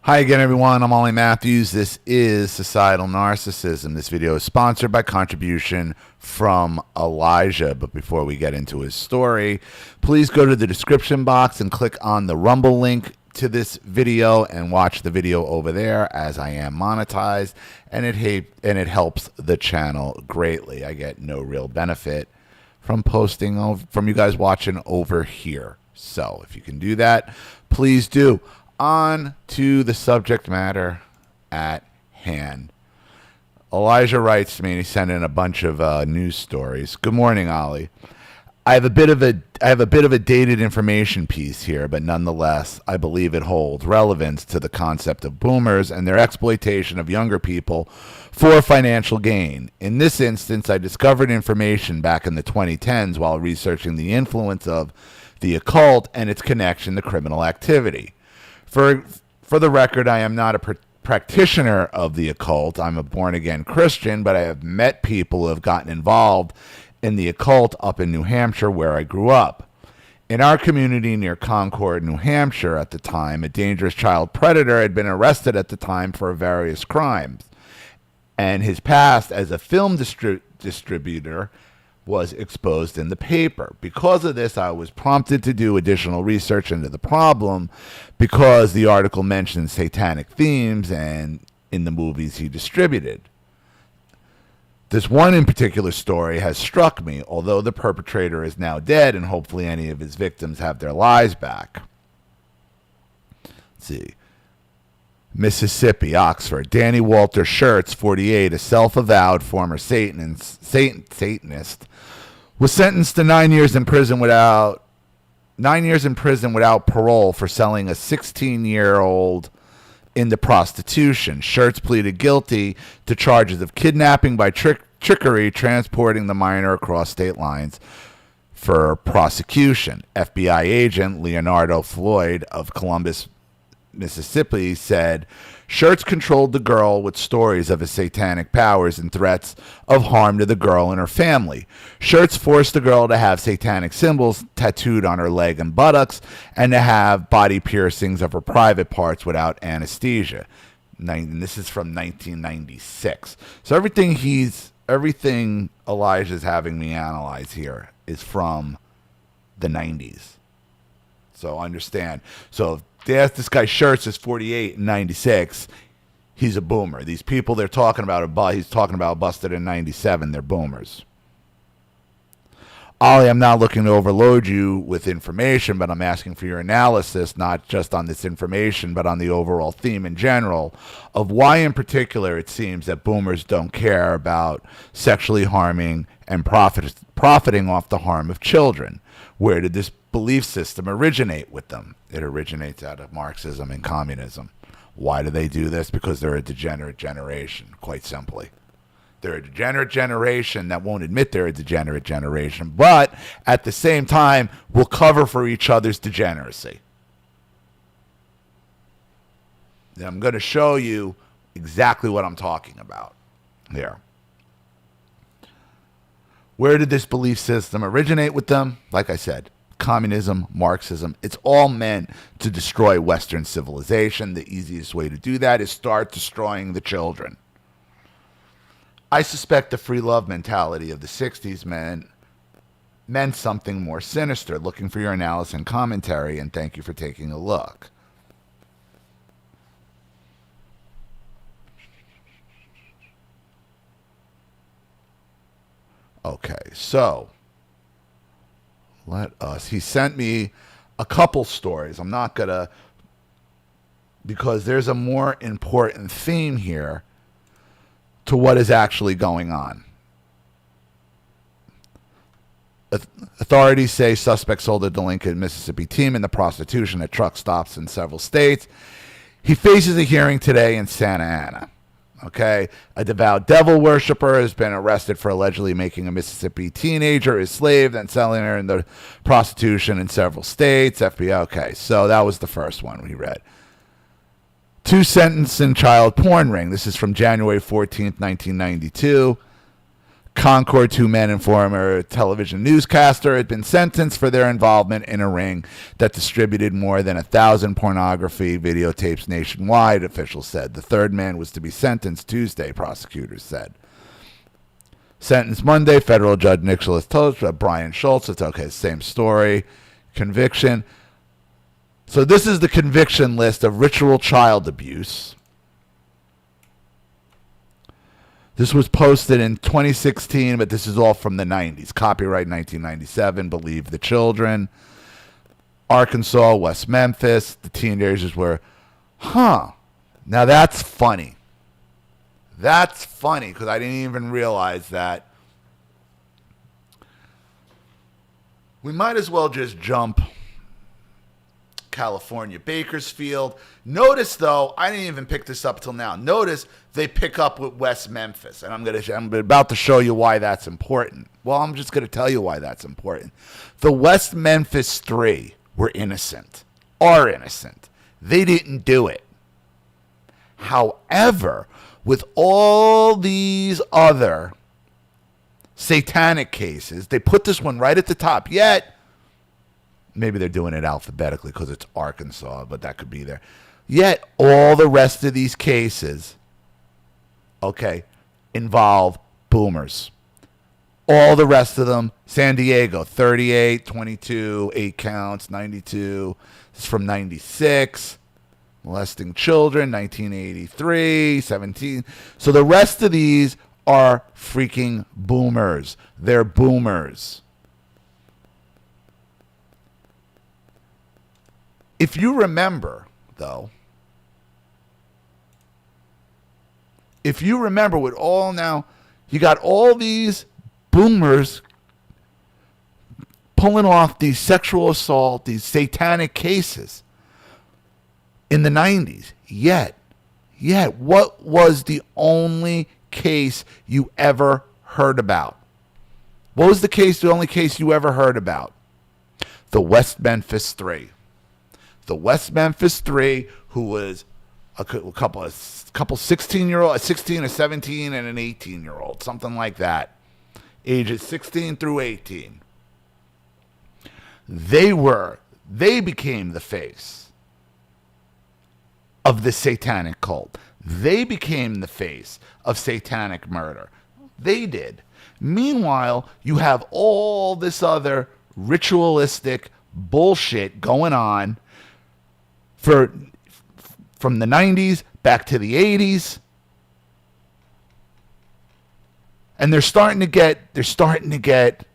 Hi again, everyone. I'm olliemathews. This is Societal Narcissism. This video is sponsored by contribution from Elijah. But before we get into his story, please go to the description box and click on the Rumble link to this video and watch the video over there, as I am monetized, and it helps the channel greatly. I get no real benefit from from you guys watching over here. So if you can do that, please do. On to the subject matter at hand. Elijah writes to me, and he sent in a bunch of news stories. Good morning, Ollie. I have a bit of a dated information piece here, but nonetheless, I believe it holds relevance to the concept of boomers and their exploitation of younger people for financial gain. In this instance, I discovered information back in the 2010s while researching the influence of the occult and its connection to criminal activity. For the record, I am not a practitioner of the occult. I'm a born-again Christian, but I have met people who have gotten involved in the occult up in New Hampshire, where I grew up. In our community near Concord, New Hampshire, at the time, a dangerous child predator had been arrested at the time for various crimes, and his past as a film distributor was exposed in the paper. Because of this, I was prompted to do additional research into the problem because the article mentioned satanic themes and in the movies he distributed. This one in particular story has struck me, although the perpetrator is now dead and hopefully any of his victims have their lives back. Let's see. Mississippi, Oxford. Danny Walter Schertz, 48, a self-avowed former Satanist, was sentenced to 9 years in prison without parole for selling a 16-year-old into prostitution. Schertz pleaded guilty to charges of kidnapping by trickery, transporting the minor across state lines for prosecution. FBI agent Leonardo Floyd of Columbus, Mississippi, said Schertz controlled the girl with stories of his satanic powers and threats of harm to the girl and her family. Schertz forced the girl to have satanic symbols tattooed on her leg and buttocks and to have body piercings of her private parts without anesthesia. And this is from 1996. So everything Elijah's having me analyze here is from the 90s. So understand. So this guy Schertz is 48 and 96. He's a boomer. These people they're talking about, he's talking about busted in 97. They're boomers. Ollie, I'm not looking to overload you with information, but I'm asking for your analysis, not just on this information, but on the overall theme in general of why in particular it seems that boomers don't care about sexually harming and profiting off the harm of children. Where did this belief system originate with them? It originates out of Marxism and communism. Why do they do this? Because they're a degenerate generation, quite simply. They're a degenerate generation that won't admit they're a degenerate generation, but at the same time will cover for each other's degeneracy. And I'm going to show you exactly what I'm talking about here. Where did this belief system originate with them? Like I said, communism, Marxism. It's all meant to destroy Western civilization. The easiest way to do that is start destroying the children. I suspect the free love mentality of the 60s meant something more sinister. Looking for your analysis and commentary, and thank you for taking a look. Okay, so he sent me a couple stories. I'm not going to, because there's a more important theme here to what is actually going on. Authorities say suspect sold a delinquent Mississippi teen into prostitution at truck stops in several states. He faces a hearing today in Santa Ana. Okay, a devout devil worshiper has been arrested for allegedly making a Mississippi teenager his slave, then selling her into prostitution in several states. FBI. Okay, so that was the first one we read. 2 sentenced in child porn ring. This is from January 14th, 1992. Concord, 2 men and former television newscaster, had been sentenced for their involvement in a ring that distributed more than 1,000 pornography videotapes nationwide, officials said. The third man was to be sentenced Tuesday, prosecutors said. Sentenced Monday, federal judge Nicholas told Brian Schultz. It's okay, same story. Conviction. So this is the conviction list of ritual child abuse. This was posted in 2016, but this is all from the 90s. Copyright 1997, Believe the Children. Arkansas, West Memphis. The teenagers were, Now that's funny. That's funny because I didn't even realize that. We might as well just jump California, Bakersfield. Notice, though, I didn't even pick this up till now. Notice they pick up with West Memphis, and I'm about to show you why that's important. Well, I'm just going to tell you why that's important. The West Memphis Three were innocent, are innocent. They didn't do it. However, with all these other satanic cases, they put this one right at the top. Yet, maybe they're doing it alphabetically because it's Arkansas, but that could be there. Yet, all the rest of these cases, involve boomers. All the rest of them, San Diego, 38, 22, 8 counts, 92. This is from 96. Molesting children, 1983, 17. So the rest of these are freaking boomers. They're boomers. If you remember, though, with all now, you got all these boomers pulling off these sexual assault, these satanic cases in the 90s. Yet, what was the only case you ever heard about? What was the only case you ever heard about? The West Memphis Three. The West Memphis Three, who was a couple 16-year-old, a 16, a 17, and an 18-year-old, something like that, ages 16 through 18. They became the face of the satanic cult. They became the face of satanic murder. They did. Meanwhile, you have all this other ritualistic bullshit going on from the 90s back to the 80s. And they're starting to get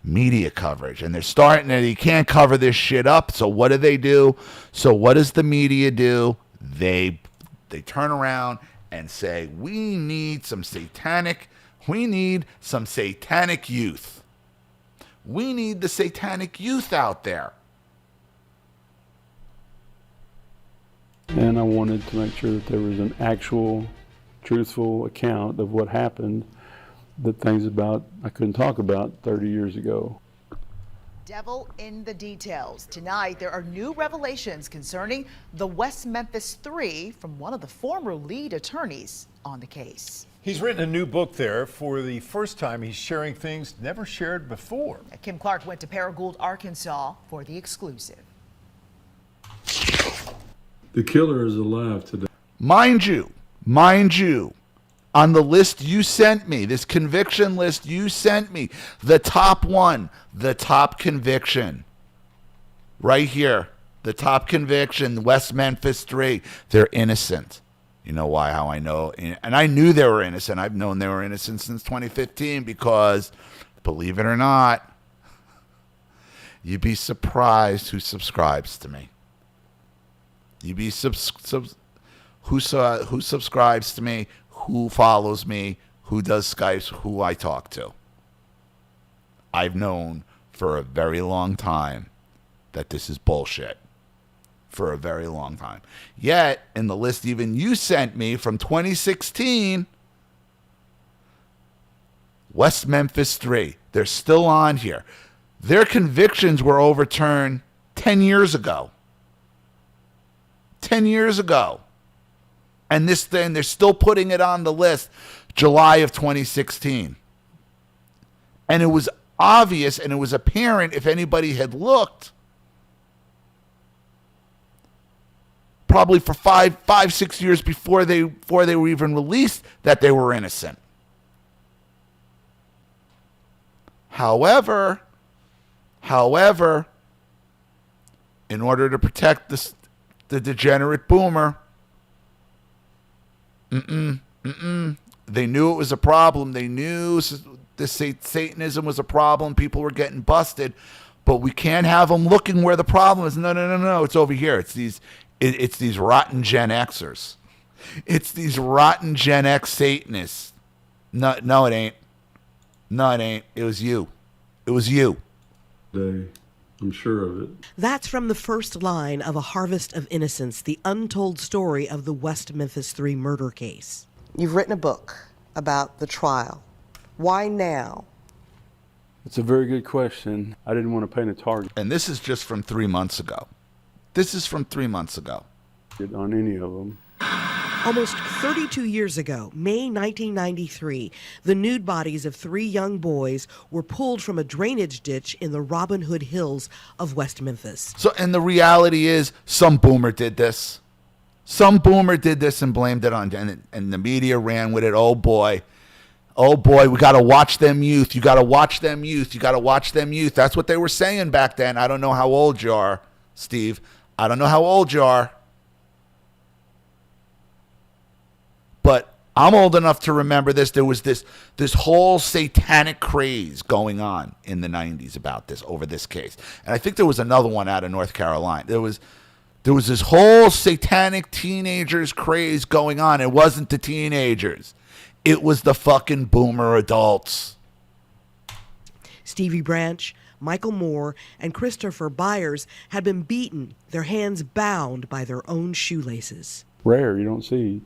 media coverage, and you can't cover this shit up. So what do? So what does the media do? They turn around and say, we need some satanic youth. We need the satanic youth out there. And I wanted to make sure that there was an actual, truthful account of what happened, that things I couldn't talk about 30 years ago. Devil in the details. Tonight, there are new revelations concerning the West Memphis Three from one of the former lead attorneys on the case. He's written a new book there. For the first time, he's sharing things never shared before. Kim Clark went to Paragould, Arkansas for the exclusive. The killer is alive today. Mind you, on the list you sent me, this conviction list you sent me, the top one, the top conviction, right here, the top conviction, West Memphis Three, they're innocent. You know why? How I know? And I knew they were innocent. I've known they were innocent since 2015 because, believe it or not, you'd be surprised who subscribes to me. You'd be who subscribes to me, who follows me, who does Skypes, who I talk to. I've known for a very long time that this is bullshit. For a very long time. Yet, in the list even you sent me from 2016, West Memphis Three, they're still on here. Their convictions were overturned 10 years ago. 10 years ago. And this thing, they're still putting it on the list, July of 2016. And it was obvious and it was apparent if anybody had looked, probably for 6 years before they were even released, that they were innocent. However, in order to protect the degenerate boomer, they knew it was a problem. They knew the Satanism was a problem. People were getting busted, but we can't have them looking where the problem is. No. It's over here. It's these rotten Gen Xers. It's these rotten Gen X Satanists. No, it ain't. No, it ain't. It was you. It was you. I'm sure of it. That's from the first line of A Harvest of Innocence, the untold story of the West Memphis Three murder case. You've written a book about the trial. Why now? It's a very good question. I didn't want to paint a target And this is just from 3 months ago. This is from 3 months ago. on any of them. Almost 32 years ago, May 1993, the nude bodies of 3 young boys were pulled from a drainage ditch in the Robin Hood Hills of West Memphis. So, and the reality is, some boomer did this. Some boomer did this and blamed it on, and the media ran with it. Oh boy, we got to watch them youth. You got to watch them youth. You got to watch them youth. That's what they were saying back then. I don't know how old you are, Steve. I don't know how old you are. But I'm old enough to remember this. There was this whole satanic craze going on in the 90s about this, over this case. And I think there was another one out of North Carolina. There was this whole satanic teenagers craze going on. It wasn't the teenagers. It was the fucking boomer adults. Stevie Branch, Michael Moore, and Christopher Byers had been beaten, their hands bound by their own shoelaces. Rare. You don't see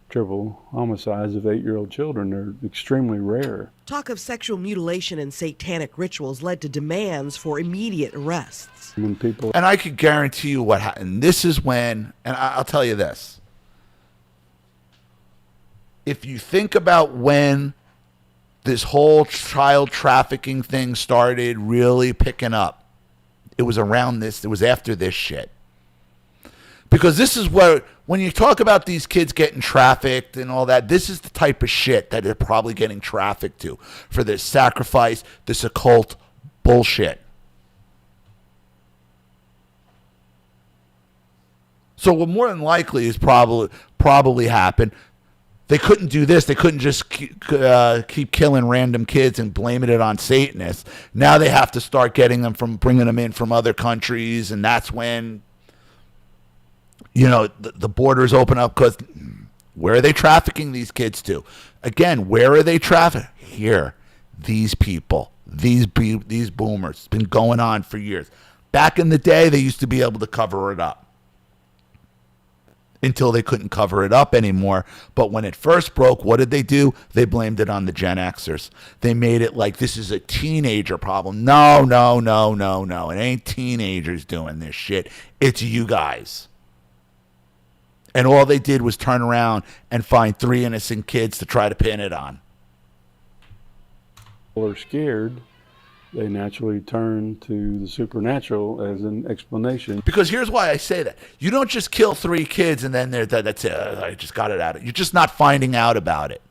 triple homicides of 8-year-old children. They're extremely rare. Talk of sexual mutilation and satanic rituals led to demands for immediate arrests. When people And I could guarantee you what happened. This is when, and I'll tell you this. If you think about when this whole child trafficking thing started really picking up, it was around this, it was after this shit. Because this is where, when you talk about these kids getting trafficked and all that, this is the type of shit that they're probably getting trafficked to for this sacrifice, this occult bullshit. So what more than likely is probably happened. They couldn't do this. They couldn't just keep killing random kids and blaming it on Satanists. Now they have to start bringing them in from other countries, and that's when, the borders open up, because where are they trafficking these kids to? Again, where are they trafficking? Here. These people, these boomers. It's been going on for years. Back in the day, they used to be able to cover it up until they couldn't cover it up anymore. But when it first broke, what did they do? They blamed it on the Gen Xers. They made it like this is a teenager problem. No. It ain't teenagers doing this shit. It's you guys. And all they did was turn around and find 3 innocent kids to try to pin it on. are scared, they naturally turn to the supernatural as an explanation. Because here's why I say that. You don't just kill 3 kids and then that's it. I just got it out. You're just not finding out about it.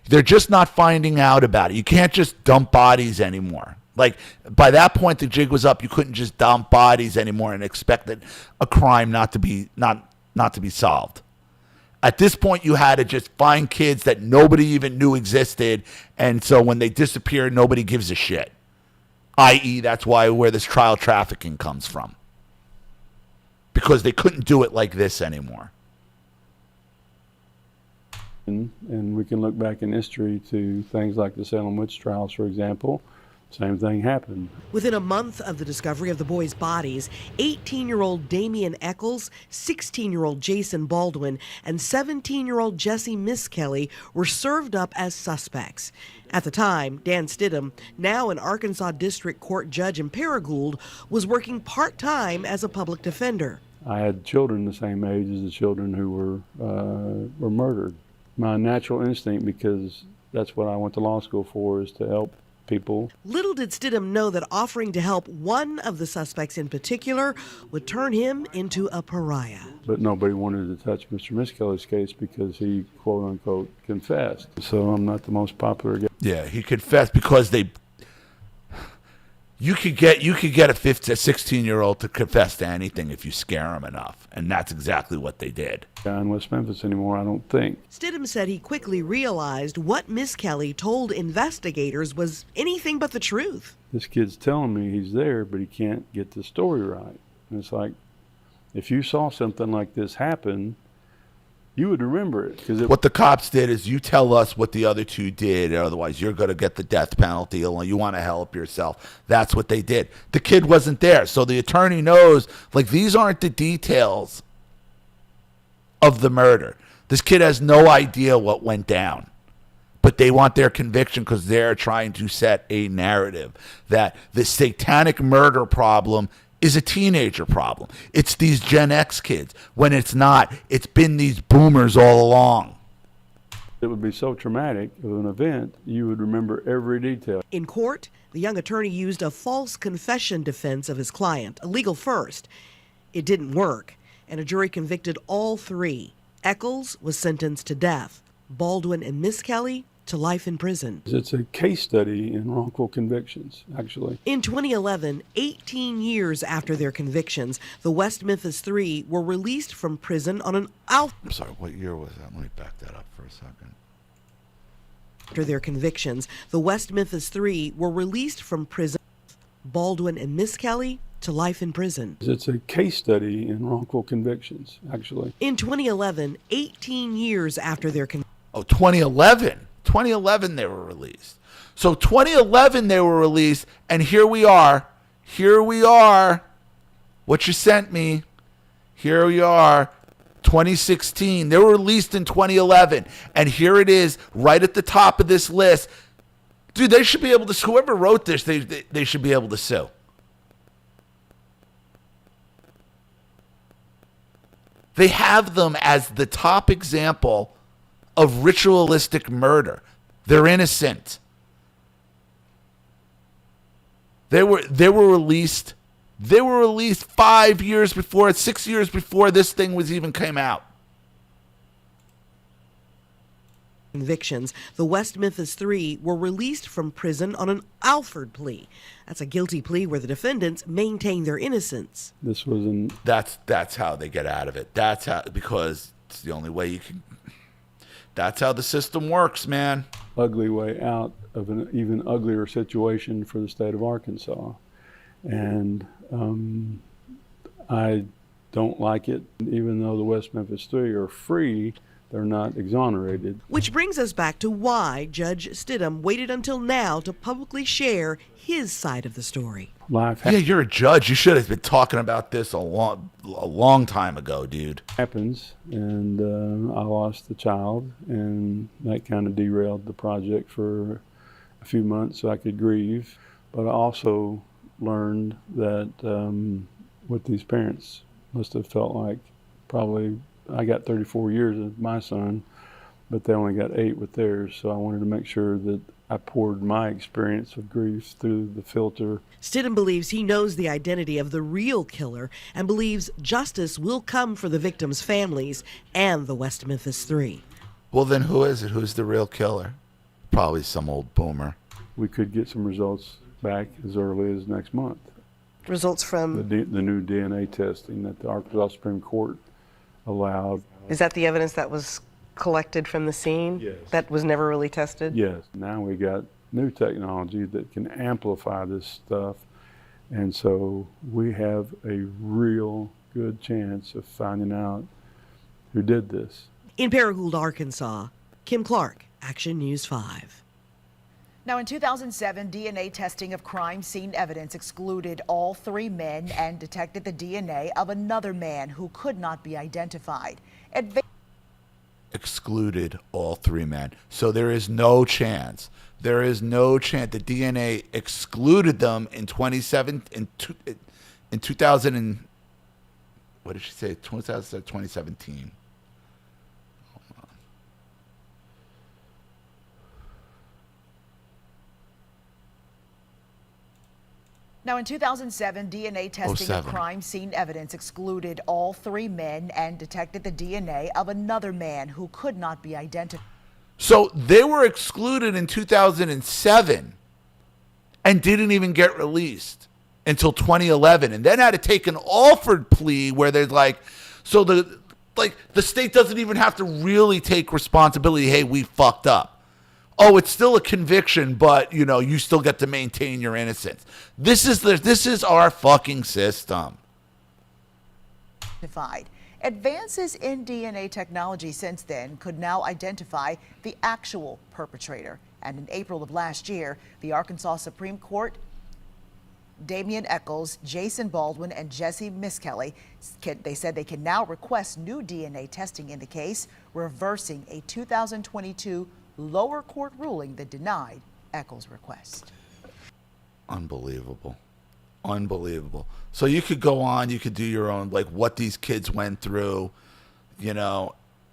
They're just not finding out about it. You can't just dump bodies anymore. Like, by that point, the jig was up. You couldn't just dump bodies anymore and expect that a crime not to be solved. At this point, you had to just find kids that nobody even knew existed, and so when they disappear, nobody gives a shit. I.e., that's where this child trafficking comes from. Because they couldn't do it like this anymore. And we can look back in history to things like the Salem witch trials, for example. Same thing happened. Within a month of the discovery of the boys' bodies, 18-year-old Damian Eccles, 16-year-old Jason Baldwin, and 17-year-old Jesse Miskelly were served up as suspects. At the time, Dan Stidham, now an Arkansas District Court judge in Paragould, was working part-time as a public defender. I had children the same age as the children who were murdered. My natural instinct, because That's what I went to law school for, is to help people. Little did Stidham know that offering to help one of the suspects in particular would turn him into a pariah. But nobody wanted to touch Mr. Miskelly's case because he, quote unquote, confessed. So I'm not the most popular guy. Yeah, he confessed because you could get a 16-year-old to confess to anything if you scare him enough, and that's exactly what they did. In West Memphis anymore, I don't think. Stidham said he quickly realized what Miss Kelly told investigators was anything but the truth. This kid's telling me he's there, but he can't get the story right. And it's like, if you saw something like this happen, you would remember it. What the cops did is, you tell us what the other two did, otherwise you're going to get the death penalty. You want to help yourself. That's what they did. The kid wasn't there, so the attorney knows, like, these aren't the details of the murder. This kid has no idea what went down, but they want their conviction because they're trying to set a narrative that the satanic murder problem is a teenager problem. It's these Gen X kids, when it's not. It's been these boomers all along. It would be so traumatic of an event, you would remember every detail. In court, the young attorney used a false confession defense of his client, a legal first. It didn't work, and a jury convicted all three. Eccles was sentenced to death. Baldwin and Miss Kelly to life in prison. It's a case study in wrongful convictions, actually. In 2011, 18 years after their convictions, the West Memphis Three were released from prison on an I'm sorry, what year was that? Let me back that up for a second. After their convictions, the West Memphis Three were released from prison. Baldwin and Miss Kelly to life in prison. It's a case study in wrongful convictions, actually. In 2011, 18 years after their convictions. 2011. 2011 they were released. So 2011 they were released, and here we are. Here we are. What you sent me. Here we are. 2016. They were released in 2011. And here it is, right at the top of this list. Dude, they should be able to sue. Whoever wrote this, they should be able to sue. They have them as the top example of ritualistic murder. They're innocent. They were released. They were released 5 years before, 6 years before this thing was even came out. Convictions, the West Memphis Three were released from prison on an Alford plea. That's a guilty plea where the defendants maintain their innocence. This was an... That's how they get out of it. That's how, because it's the only way you can. That's how the system works, man. Ugly way out of an even uglier situation for the state of Arkansas. And I don't like it. Even though the West Memphis Three are free, they're not exonerated. Which brings us back to why Judge Stidham waited until now to publicly share his side of the story. Yeah, you're a judge. You should have been talking about this a long time ago, dude. Happens, and I lost the child, and that kind of derailed the project for a few months so I could grieve. But I also learned that what these parents must have felt like, probably I got 34 years with my son, but they only got 8 with theirs. So I wanted to make sure that I poured my experience of grief through the filter. Stidham believes he knows the identity of the real killer and believes justice will come for the victims' families and the West Memphis Three. Well, then who is it? Who's the real killer? Probably some old boomer. We could get some results back as early as next month. Results from? The new DNA testing that the Arkansas Supreme Court allowed. Is that the evidence that was collected from the scene? Yes. That was never really tested? Yes. Now we got new technology that can amplify this stuff. And so we have a real good chance of finding out who did this. In Paragould, Arkansas, Kim Clark, Action News 5. Now, in 2007, DNA testing of crime scene evidence excluded all 3 men and detected the DNA of another man who could not be identified. Excluded all 3 men. So there is no chance. There is no chance. The DNA excluded them in 2000 and what did she say? 2017. Hold on. Now, in 2007, DNA testing of 07. crime scene evidence excluded all 3 men and detected the DNA of another man who could not be identified. So they were excluded in 2007 and didn't even get released until 2011, and then had to take an offered plea where there's like, so the state doesn't even have to really take responsibility. Hey, we fucked up. Oh, it's still a conviction, but you still get to maintain your innocence. This is our fucking system. Advances in DNA technology since then could now identify the actual perpetrator. And in April of last year, the Arkansas Supreme Court, Damian Eccles, Jason Baldwin, and Jesse Miskelly, they said they can now request new DNA testing in the case, reversing a 2022 lower court ruling that denied Eccles' request. Unbelievable. Unbelievable. So you could go on, you could do your own, like what these kids went through.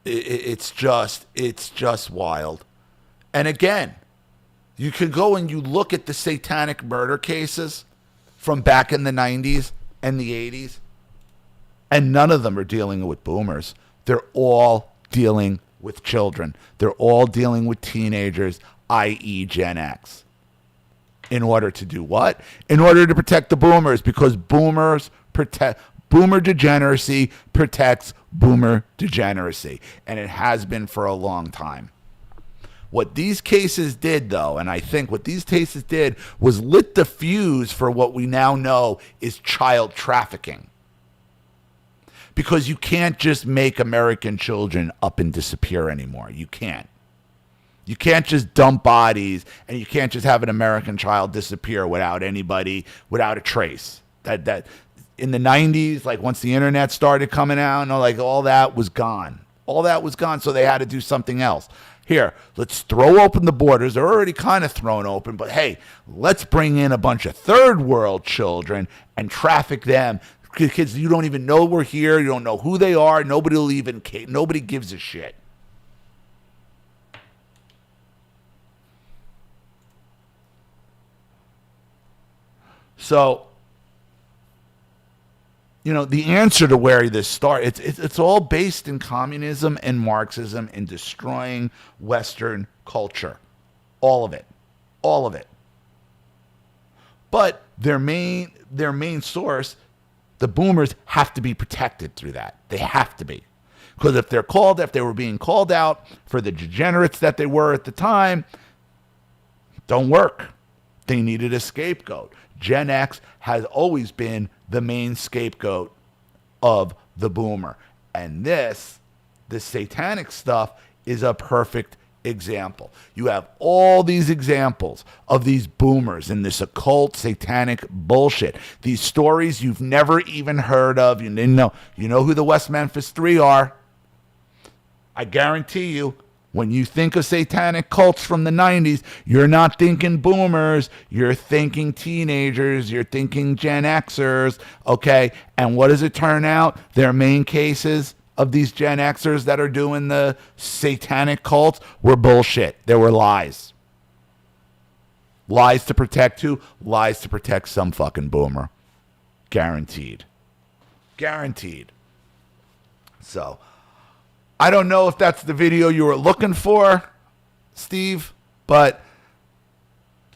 It's just wild. And again, you can go and you look at the satanic murder cases from back in the 90s and the 80s, and none of them are dealing with boomers. They're all dealing with children. They're all dealing with teenagers, i.e. Gen X. In order to do what? In order to protect the boomers, because boomer degeneracy protects boomer degeneracy, and it has been for a long time. What these cases did, though, and I think what these cases did, was lit the fuse for what we now know is child trafficking. Because you can't just make American children up and disappear anymore. You can't. You can't just dump bodies, and you can't just have an American child disappear without anybody, without a trace. That in the 90s, like once the internet started coming out, all that was gone. All that was gone, so they had to do something else. Here, let's throw open the borders. They're already kind of thrown open, but hey, let's bring in a bunch of third world children and traffic them. Kids, you don't even know we're here. You don't know who they are. Nobody gives a shit. So, the answer to where this started, it's all based in communism and Marxism and destroying Western culture. All of it. All of it. But their main source, the boomers, have to be protected through that. They have to be. Because if they were being called out for the degenerates that they were at the time, don't work. They needed a scapegoat. Gen X has always been the main scapegoat of the boomer. And this satanic stuff is a perfect example. You have all these examples of these boomers and this occult satanic bullshit. These stories you've never even heard of. You didn't know. You know who the West Memphis Three are. I guarantee you, when you think of satanic cults from the 90s, you're not thinking boomers. You're thinking teenagers. You're thinking Gen Xers. Okay? And what does it turn out? Their main cases of these Gen Xers that are doing the satanic cults were bullshit. They were lies. Lies to protect who? Lies to protect some fucking boomer. Guaranteed. Guaranteed. So, I don't know if that's the video you were looking for, Steve, but,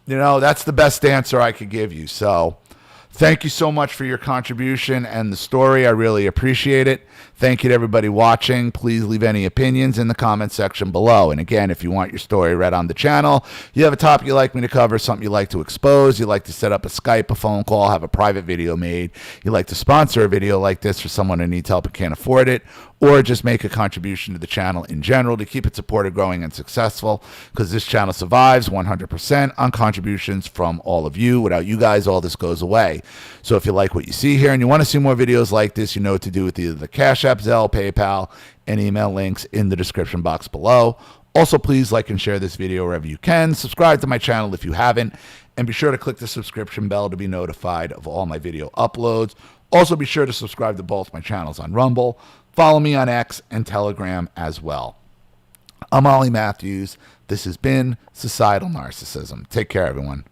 that's the best answer I could give you. So, thank you so much for your contribution and the story. I really appreciate it. Thank you to everybody watching. Please leave any opinions in the comment section below. And again, if you want your story read on the channel, you have a topic you'd like me to cover, something you'd like to expose, you'd like to set up a Skype, a phone call, have a private video made, you'd like to sponsor a video like this for someone who needs help and can't afford it, or just make a contribution to the channel in general to keep it supported, growing, and successful, because this channel survives 100% on contributions from all of you. Without you guys, all this goes away. So if you like what you see here and you want to see more videos like this, you know what to do with either the Cash App, Zelle, PayPal, and email links in the description box below. Also, please like and share this video wherever you can. Subscribe to my channel if you haven't, and be sure to click the subscription bell to be notified of all my video uploads. Also, be sure to subscribe to both my channels on Rumble. Follow me on X and Telegram as well. I'm Ollie Matthews. This has been Societal Narcissism. Take care, everyone.